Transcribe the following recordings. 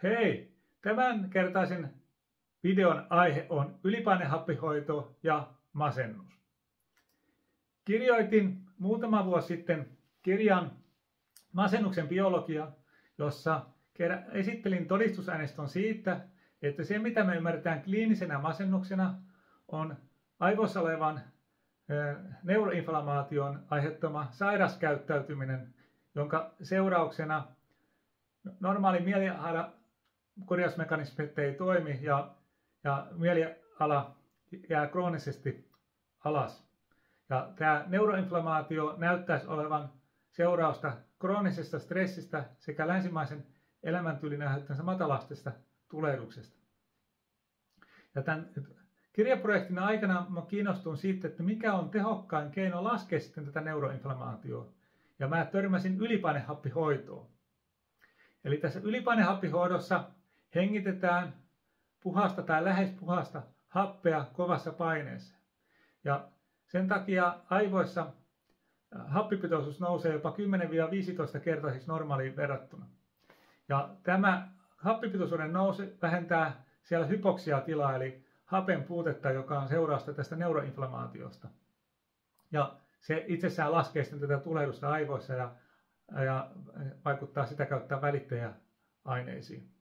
Hei! Tämänkertaisen videon aihe on ylipainehappihoito ja masennus. Kirjoitin muutama vuosi sitten kirjan Masennuksen biologia, jossa esittelin todistusaineiston siitä, että se mitä me ymmärretään kliinisenä masennuksena on aivoissa olevan neuroinflamaation aiheuttama sairaskäyttäytyminen, jonka seurauksena normaali mieliala korjausmekanismit ei toimi ja mieliala jää kroonisesti alas. Ja tämä neuroinflamaatio näyttäisi olevan seurausta kroonisesta stressistä sekä länsimaisen elämäntyylin aiheuttamasta matalastesta tulehduksesta. Ja tämän kirjaprojektin aikana mä kiinnostuin siitä, että mikä on tehokkain keino laskea sitten tätä neuroinflamaatiota. Ja mä törmäsin ylipainehappihoitoon. Eli tässä ylipainehappihoidossa hengitetään puhasta tai lähes puhasta happea kovassa paineessa. Ja sen takia aivoissa happipitoisuus nousee jopa 10-15 kertaiseksi normaaliin verrattuna. Ja tämä happipitoisuuden nousu vähentää siellä hypoksiatilaa, eli hapen puutetta, joka on seurausta tästä neuroinflamaatiosta. Ja se itsessään laskee sitten tätä tulehdusta aivoissa ja vaikuttaa sitä kautta välittäjäaineisiin.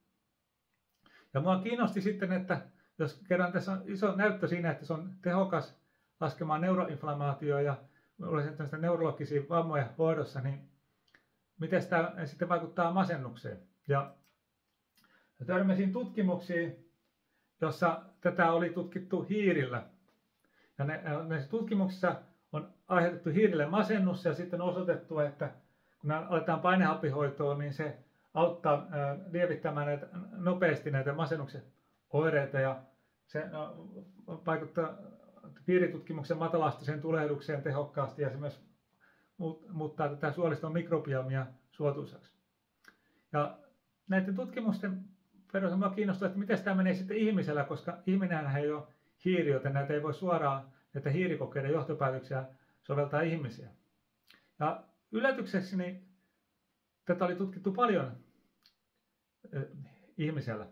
Ja mua kiinnosti sitten, että jos kerran tässä on iso näyttö siinä, että se on tehokas laskemaan neuroinflamaatioa ja olisi neurologisia vammoja hoidossa, niin miten tämä sitten vaikuttaa masennukseen. Ja törmäsin tutkimuksiin, jossa tätä oli tutkittu hiirillä. Ja näissä tutkimuksissa on aiheutettu hiirille masennus ja sitten osoitettu, että kun aletaan painehappihoitoon, niin se auttaa lievittämään nopeasti näitä masennuksen oireita ja se vaikuttaa hiiritutkimuksen matalastiseen tulehdukseen tehokkaasti ja se myös muuttaa tätä suoliston mikrobiomia suotuisaksi. Ja näiden tutkimusten perusteella minua kiinnostaa, että miten tämä menee sitten ihmisellä, koska ihminenhän ei ole hiiri, joten näitä ei voi suoraan näitä hiirikokeiden johtopäätöksiä soveltaa ihmisiä. Ja yllätyksekseni tätä oli tutkittu paljon ihmisellä.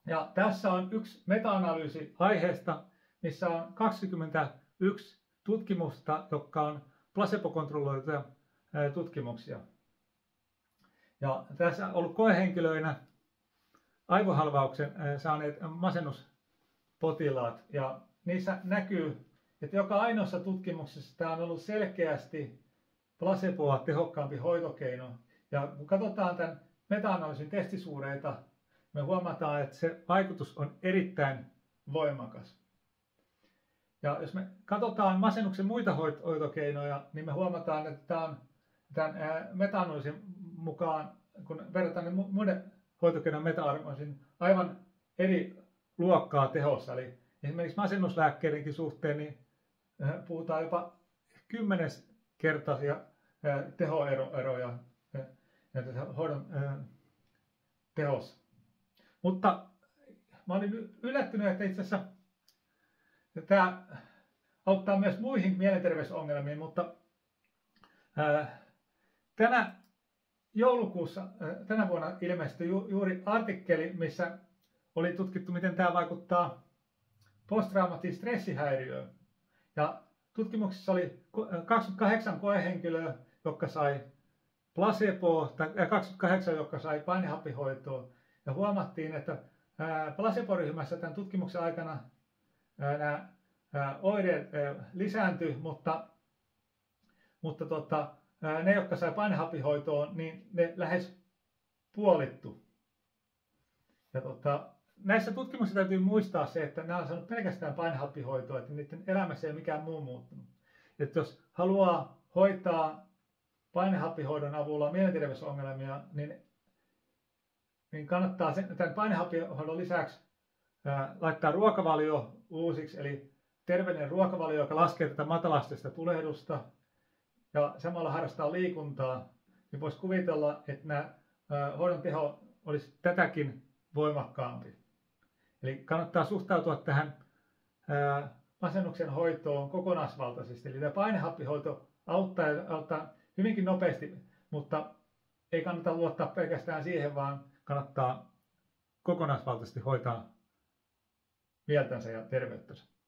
Ja tässä on yksi meta-analyysi aiheesta, missä on 21 tutkimusta, jotka on placebo-kontrolloituja tutkimuksia. Ja tässä on ollut koehenkilöinä aivohalvauksen saaneet masennuspotilaat. Ja niissä näkyy, että joka ainoassa tutkimuksessa tämä on ollut selkeästi placeboa tehokkaampi hoitokeino. Ja kun katsotaan tämän meta-analyysin testisuureita, me huomataan, että se vaikutus on erittäin voimakas. Ja jos me katsotaan masennuksen muita hoitokeinoja, niin me huomataan, että tämä on tämän meta-analyysin mukaan, kun verrataan muiden hoitokeinojen meta-analyysin, aivan eri luokkaa tehossa. Eli esimerkiksi masennuslääkkeidenkin suhteen niin puhutaan jopa 10-kertaisia tehoeroja hoidon tehossa. Mutta mä olin yllättynyt, että itse asiassa tämä auttaa myös muihin mielenterveysongelmiin, mutta joulukuussa tänä vuonna ilmestyi juuri artikkeli, missä oli tutkittu, miten tämä vaikuttaa posttraumaattiseen stressihäiriöön. Ja tutkimuksessa oli 28 koehenkilöä, jotka sai placeboa, tai 28, jotka sai painehappihoitoa. Ja huomattiin, että placebo-ryhmässä tämän tutkimuksen aikana nämä oireet lisääntyi, mutta ne, jotka sai painehappihoitoon, niin ne lähes puolittu. Ja näissä tutkimuksissa täytyy muistaa se, että nämä on saanut pelkästään painehappihoitoa, että niiden elämässä ei ole mikään muu muuttunut. Että jos haluaa hoitaa painehappihoidon avulla mielenterveysongelmia, niin kannattaa tämän painehappihoidon lisäksi laittaa ruokavalio uusiksi, eli terveellinen ruokavalio, joka laskee tätä matalastista tulehdusta ja samalla harrastaa liikuntaa, niin voisi kuvitella, että nämä hoidon teho olisi tätäkin voimakkaampi. Eli kannattaa suhtautua tähän masennuksen hoitoon kokonaisvaltaisesti. Eli tämä painehappihoito auttaa hyvinkin nopeasti, mutta ei kannata luottaa pelkästään siihen, vaan kannattaa kokonaisvaltaisesti hoitaa mieltänsä ja terveyttänsä.